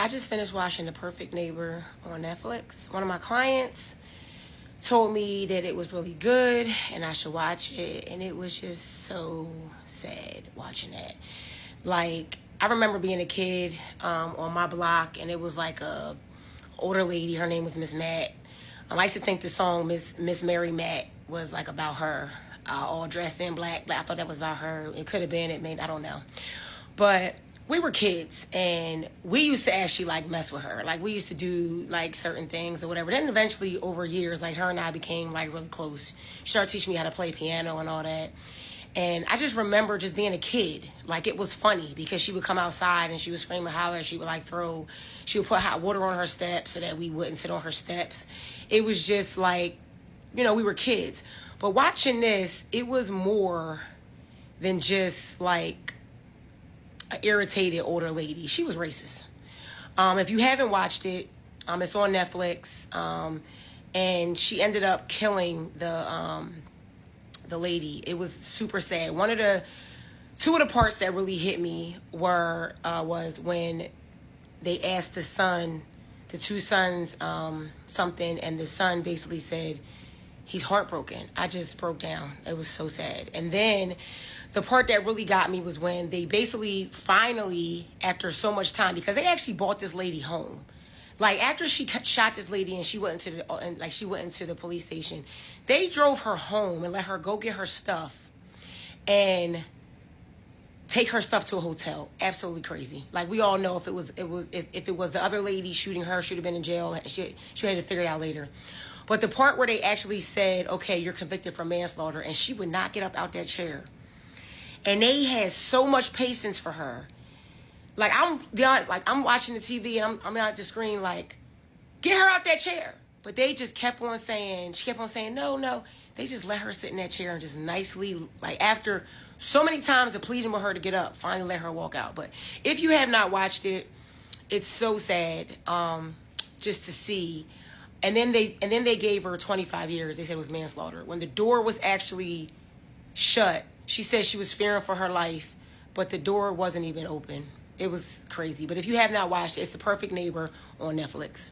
I just finished watching The Perfect Neighbor on Netflix. One of my clients told me that it was really good and I should watch it, and it was just so sad watching that. Like, I remember being a kid on my block, and it was like a older lady. Her name was Miss Matt. I used to think the song Miss Mary Matt was like about her, all dressed in black. I thought that was about her. It could have been. It may. I don't know. But we were kids, and we used to actually like mess with her. Like, we used to do like certain things or whatever. Then eventually, over years, like, her and I became like really close. She started teaching me how to play piano and all that. And I just remember just being a kid. Like, it was funny because she would come outside and she would scream and holler. She would she would put hot water on her steps so that we wouldn't sit on her steps. It was just like, we were kids. But watching this, it was more than just like an irritated older lady. She was racist. If you haven't watched it, it's on Netflix. And she ended up killing the lady. It was super sad. Two of the parts that really hit me was when they asked the two sons, something, and the son basically said he's heartbroken. I just broke down. It was so sad. And then the part that really got me was when they basically finally, after so much time, because they actually brought this lady home. Like, after she shot this lady and she went into the police station, they drove her home and let her go get her stuff and take her stuff to a hotel. Absolutely crazy. Like, we all know if it was the other lady shooting her, should have been in jail. She had to figure it out later. But the part where they actually said, okay, you're convicted for manslaughter, and she would not get up out that chair. And they had so much patience for her. Like, I'm watching the TV and I'm out the screen like, get her out that chair. But they just she kept on saying, no. They just let her sit in that chair and just nicely, like, after so many times of pleading with her to get up, finally let her walk out. But if you have not watched it, it's so sad just to see. And then they gave her 25 years. They said it was manslaughter. When the door was actually shut, she said she was fearing for her life, but the door wasn't even open. It was crazy. But if you have not watched it, it's The Perfect Neighbor on Netflix.